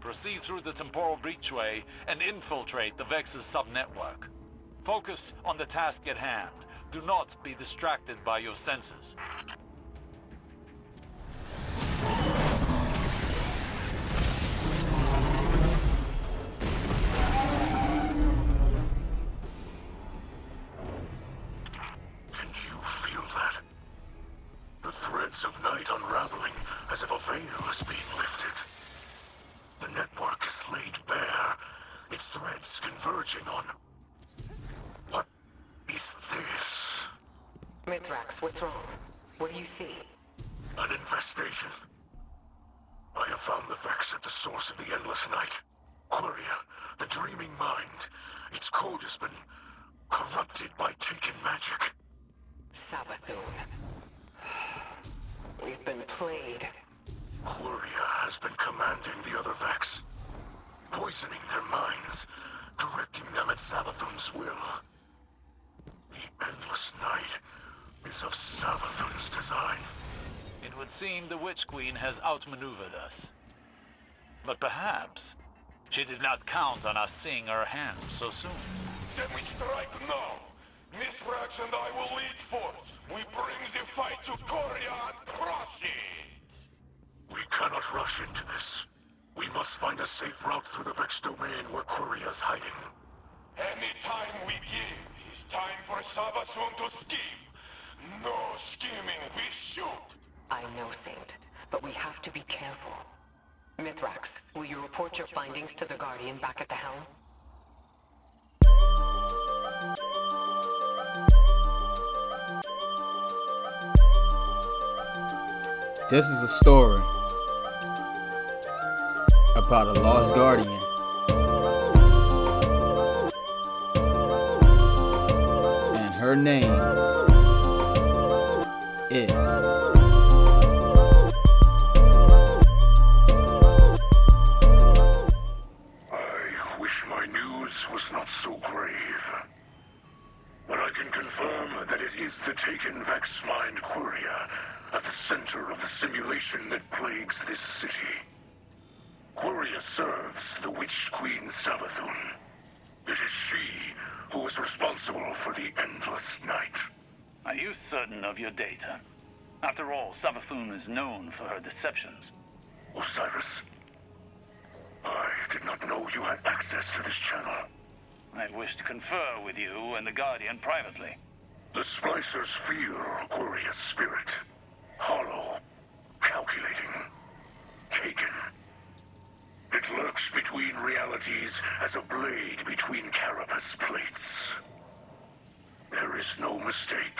Proceed through the temporal breachway and infiltrate the Vex's subnetwork. Focus on the task at hand. Do not be distracted by your senses. Can you feel that? The threads of night unraveling as if a veil is being lifted. The network is laid bare, its threads converging on... What is this? Mithrax, what's wrong? What do you see? An infestation. I have found the Vex at the source of the endless night. Quria, the dreaming mind. Its code has been corrupted by taken magic. Savathun. We've been played. Quria has been commanding the other Vex, poisoning their minds, directing them at Savathun's will. The endless night is of Savathun's design. It would seem the Witch Queen has outmaneuvered us. But perhaps she did not count on us seeing her hand so soon. Then we strike now. Mithrax and I will lead forth. We bring the fight to Korea and crush it. We cannot rush into this. We must find a safe route through the Vex domain where Quiria's hiding. Any time we give is time for Savathun to scheme. No scheming, we shoot. I know, Saint, but we have to be careful. Mithrax, will you report your findings to the Guardian back at the helm? This is a story about a lost guardian. And her name is I wish my news was not so grave. But I can confirm that it is the taken Vex mind Quria at the center of the simulation that plagues this city. Quria serves the Witch Queen Savathun. It is she who is responsible for the endless night. Are you certain of your data? After all, Savathun is known for her deceptions. Osiris, I did not know you had access to this channel. I wish to confer with you and the Guardian privately. The Splicers feel Quiria's spirit. Hollow, calculating, taken. It lurks between realities as a blade between carapace plates. There is no mistake.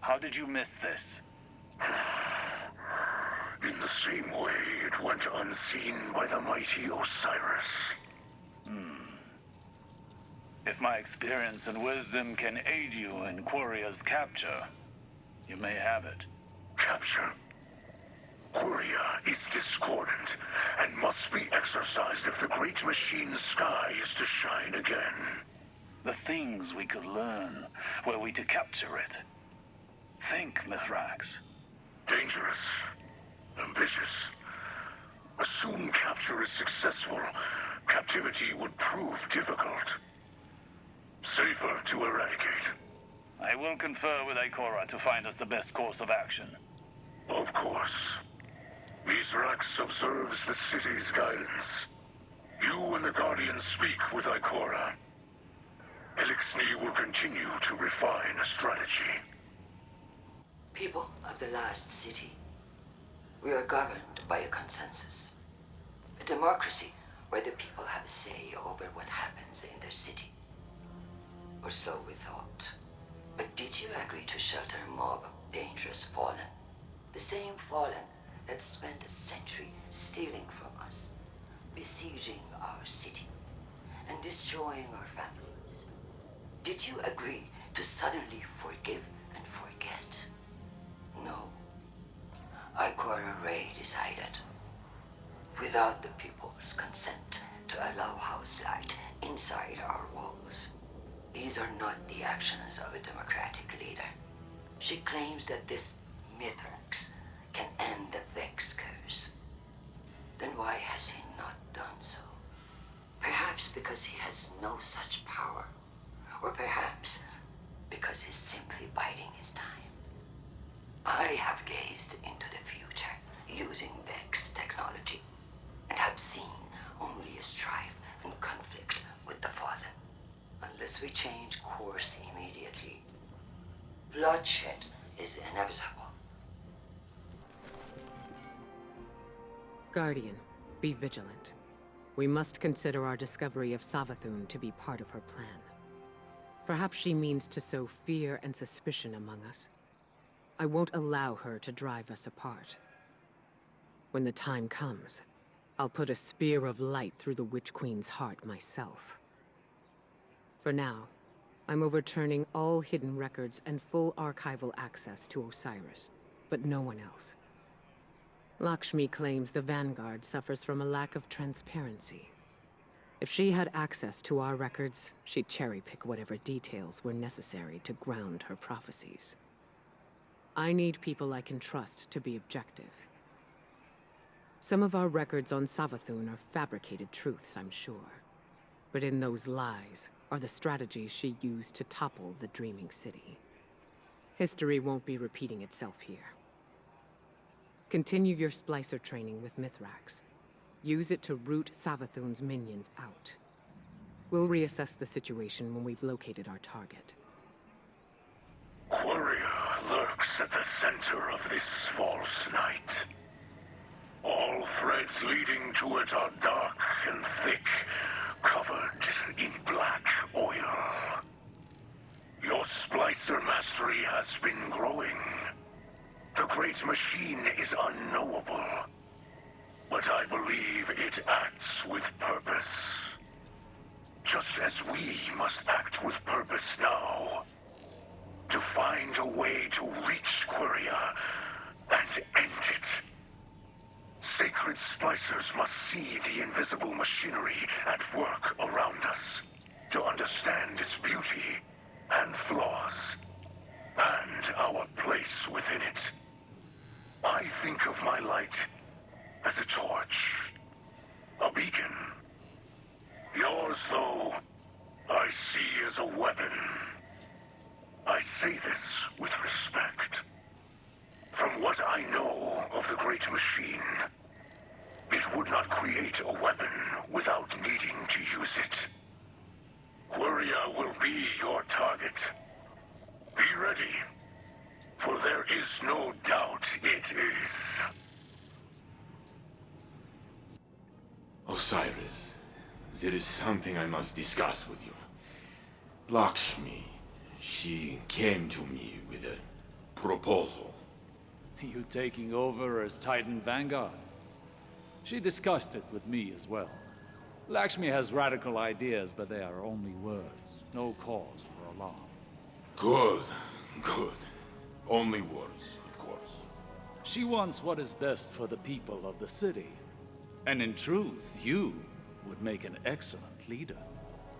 How did you miss this? In the same way it went unseen by the mighty Osiris. If my experience and wisdom can aid you in Quiria's capture, you may have it. Capture. Quria is discordant and must be exorcised if the great machine's sky is to shine again. The things we could learn were we to capture it. Think, Mithrax. Dangerous. Ambitious. Assume capture is successful, captivity would prove difficult. Safer to eradicate. I will confer with Ikora to find us the best course of action. Of course. Mithrax observes the city's guidance. You and the Guardian speak with Ikora. Elixni will continue to refine a strategy. People of the last city, we are governed by a consensus. A democracy where the people have a say over what happens in their city. Or so we thought. But did you agree to shelter a mob of dangerous fallen? The same fallen that spent a century stealing from us, besieging our city, and destroying our families. Did you agree to suddenly forgive and forget? No. Ikora Ray decided, without the people's consent, to allow house light inside our walls. These are not the actions of a democratic leader. She claims that this Mithrax can end the Vex curse. then why has he not done so? Perhaps because he has no such power. Or perhaps because he's simply biding his time. I have gazed into the future using Vex technology, and have seen only a strife and conflict with the Fallen. Unless we change course immediately, bloodshed is inevitable. Guardian, be vigilant. We must consider our discovery of Savathun to be part of her plan. Perhaps she means to sow fear and suspicion among us. I won't allow her to drive us apart. When the time comes, I'll put a spear of light through the Witch Queen's heart myself. For now, I'm overturning all hidden records and full archival access to Osiris, but no one else. Lakshmi claims the Vanguard suffers from a lack of transparency. If she had access to our records, she'd cherry-pick whatever details were necessary to ground her prophecies. I need people I can trust to be objective. Some of our records on Savathun are fabricated truths, I'm sure. But in those lies are the strategies she used to topple the Dreaming City. History won't be repeating itself here. Continue your splicer training with Mithrax. Use it to root Savathun's minions out. We'll reassess the situation when we've located our target. Quria lurks at the center of this false night. All threads leading to it are dark and thick, covered in black oil. Your splicer mastery has been growing. The great machine is unknowable, but I believe it acts with purpose. Just as we must act with purpose now. To find a way to reach Quria and end it. Sacred splicers must see the invisible machinery at work around us, to understand its beauty and flaws, and our place within it. I think of my light as a torch, a beacon. Yours, though, I see as a weapon. I say this with respect. From what I know of the Great Machine, it would not create a weapon without needing to use it. Quria will be your target. Be ready, for there is no doubt it is. Osiris, there is something I must discuss with you. Lakshmi, she came to me with a proposal. You taking over as Titan Vanguard? She discussed it with me as well. Lakshmi has radical ideas, but they are only words. No cause for alarm. Good, good. Only words, of course. She wants what is best for the people of the city. And in truth, you would make an excellent leader.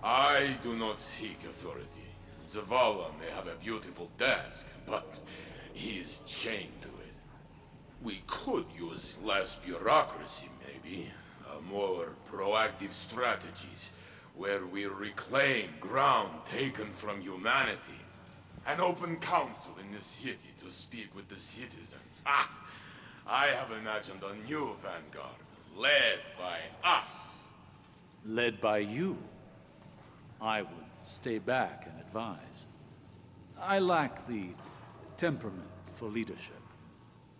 I do not seek authority. Zavala may have a beautiful desk, but he is chained to it. We could use less bureaucracy, maybe. More proactive strategies, where we reclaim ground taken from humanity. An open council in the city to speak with the citizens. I have imagined a new vanguard, led by us. Led by you, I would stay back and advise. I lack the temperament for leadership.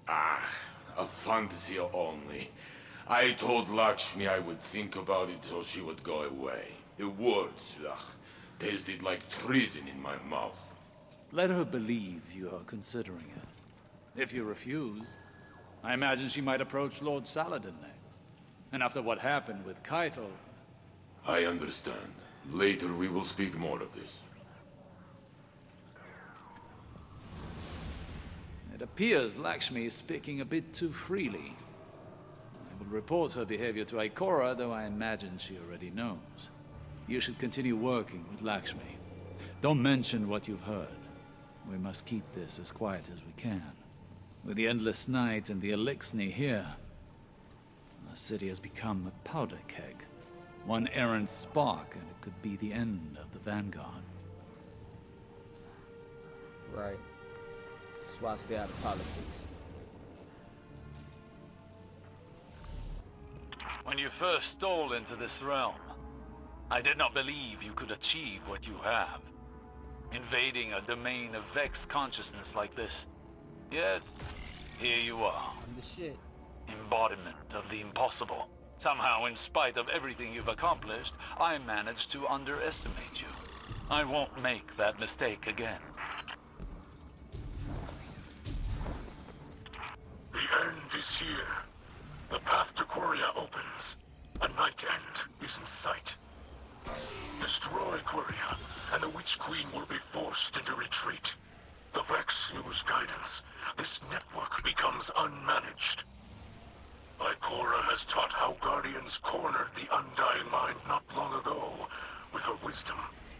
A fantasy only. I told Lakshmi I would think about it so she would go away. The words, tasted like treason in my mouth. Let her believe you are considering it. If you refuse, I imagine she might approach Lord Saladin next. And after what happened with Keitel... I understand. Later we will speak more of this. It appears Lakshmi is speaking a bit too freely. I will report her behavior to Ikora, though I imagine she already knows. You should continue working with Lakshmi. Don't mention what you've heard. We must keep this as quiet as we can. With the endless night and the Elixni here, The city has become a powder keg. One errant spark, and it could be the end of the Vanguard. Right. That's why I stay out of politics. When you first stole into this realm, I did not believe you could achieve what you have. Invading a domain of Vex consciousness like this. Yet, here you are. I'm the shit. Embodiment of the impossible. Somehow, in spite of everything you've accomplished, I managed to underestimate you. I won't make that mistake again. The end is here. The path to Quria opens. A night end is in sight. Destroy Quria, and the Witch Queen will be forced into retreat. The Vex lose guidance. This network becomes unmanaged. Ikora has taught how Guardians cornered the Undying Mind not long ago. With her wisdom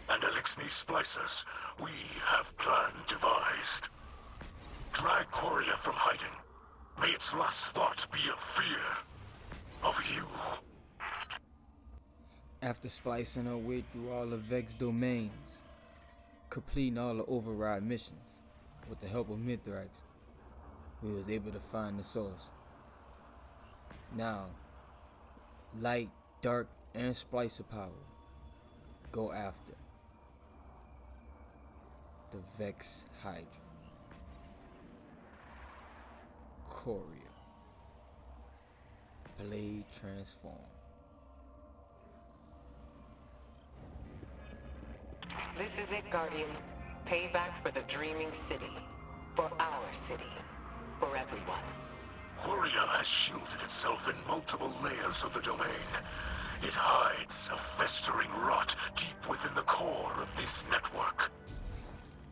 and Elixni splicers, we have plan devised. Drag Quria from hiding. May its last thought be of fear. Of you. After splicing her way through all of Vex domains, completing all the override missions, with the help of Mithrax, we was able to find the source. Now, light, dark, and splicer power go after the Vex Hydra. Coria. Blade transform. This is it, Guardian. Payback for the Dreaming City. For our city. For everyone. Quria has shielded itself in multiple layers of the domain. It hides a festering rot deep within the core of this network.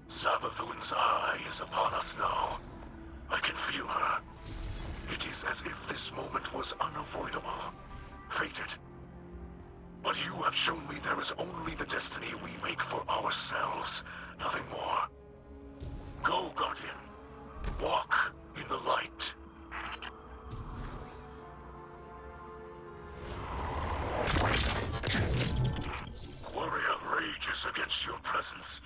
Savathun's eye is upon us now. I can feel her. It is as if this moment was unavoidable. Fated. But you have shown me there is only the destiny we make for ourselves. Nothing more. Go, Guardian. Walk in the light. Warrior rages against your presence.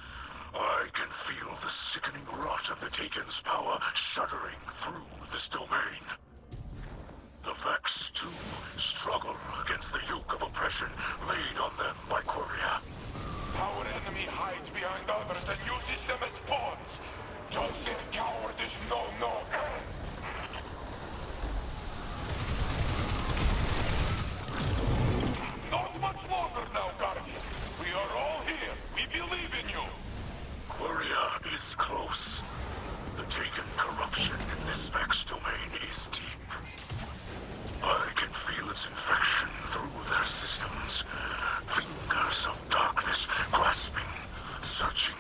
I can feel the sickening rot of the Taken's power shuddering through this domain. The Vex, too, struggle against the yoke of oppression laid on them by Quria. Our enemy hides behind others and uses them as pawns. Just their cowardice know no end. Not much longer now, Guardian. We are all here. We believe in you. Quria is close. The Taken corruption in this Vex domain is deep. I can feel its infection through their systems. Fingers of darkness grasping, searching.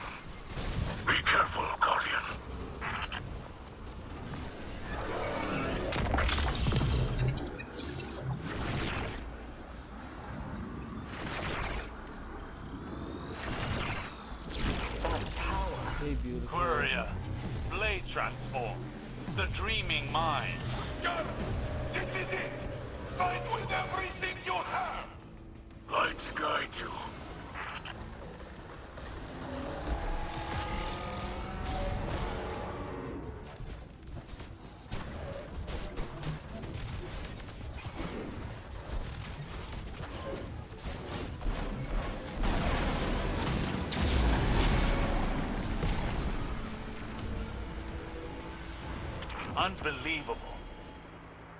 Be careful, Guardian. Hey, beautiful. Quria. Blade transform. The Dreaming Mind. God, this is it. Fight with everything you have. Light guide you. Unbelievable.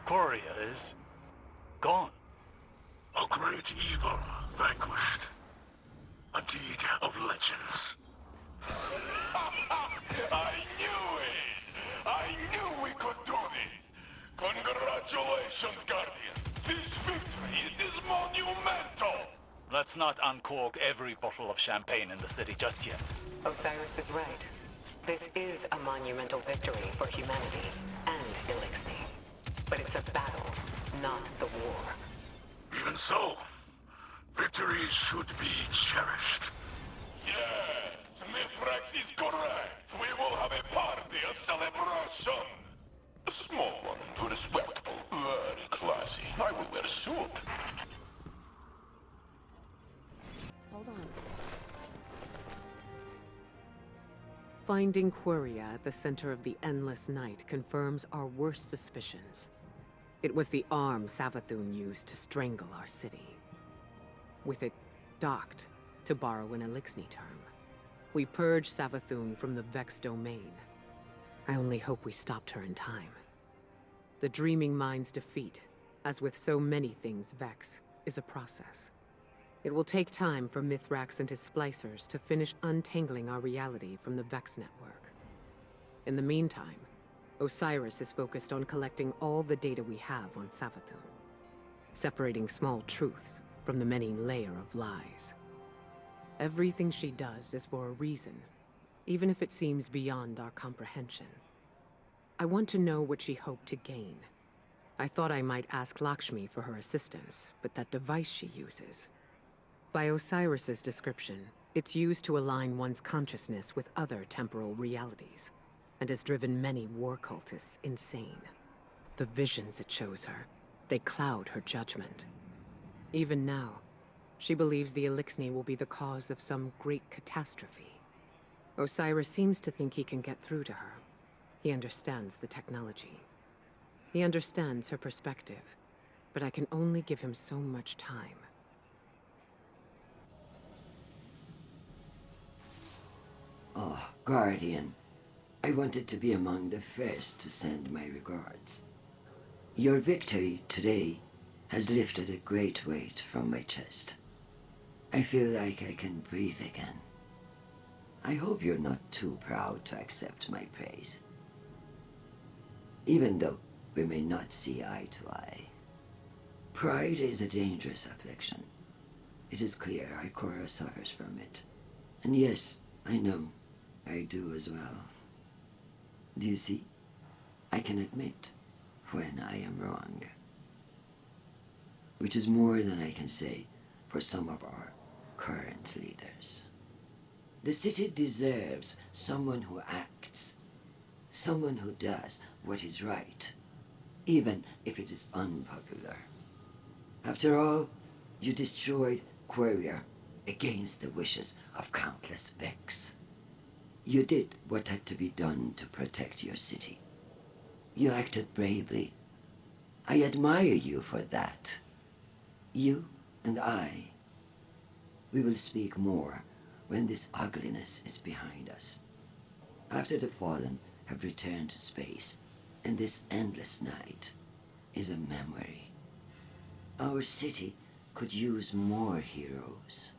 Quria is gone. A great evil vanquished. A deed of legends. I knew it! I knew we could do this! Congratulations, Guardian! This victory, it is monumental! Let's not uncork every bottle of champagne in the city just yet. Osiris is right. This is a monumental victory for humanity and Elixni. But it's a battle, not the war. Even so, victories should be cherished. Yes, Mithrax is correct. We will have a party, a celebration. A small one, but respectful. Very classy. I will wear a suit. Hold on. Finding Queria at the center of the endless night confirms our worst suspicions. It was the arm Savathun used to strangle our city. With it docked, to borrow an Elixni term. We purged Savathun from the Vex domain. I only hope we stopped her in time. The Dreaming Mind's defeat, as with so many things Vex, is a process. It will take time for Mithrax and his splicers to finish untangling our reality from the Vex network. In the meantime, Osiris is focused on collecting all the data we have on Savathun, separating small truths from the many layers of lies. Everything she does is for a reason, even if it seems beyond our comprehension. I want to know what she hoped to gain. I thought I might ask Lakshmi for her assistance, but that device she uses... By Osiris's description, it's used to align one's consciousness with other temporal realities, and has driven many war cultists insane. The visions it shows her, they cloud her judgment. Even now, she believes the Elixni will be the cause of some great catastrophe. Osiris seems to think he can get through to her. He understands the technology. He understands her perspective, but I can only give him so much time. Oh, Guardian. I wanted to be among the first to send my regards. Your victory today has lifted a great weight from my chest. I feel like I can breathe again. I hope you're not too proud to accept my praise. Even though we may not see eye to eye. Pride is a dangerous affliction. It is clear Ikora suffers from it. And yes, I know, I do as well. Do you see? I can admit when I am wrong. Which is more than I can say for some of our current leaders. The city deserves someone who acts, someone who does what is right, even if it is unpopular. After all, you destroyed Queria against the wishes of countless Vex. You did what had to be done to protect your city. You acted bravely. I admire you for that. You and I, we will speak more when this ugliness is behind us. After the Fallen have returned to space, and this endless night is a memory. Our city could use more heroes.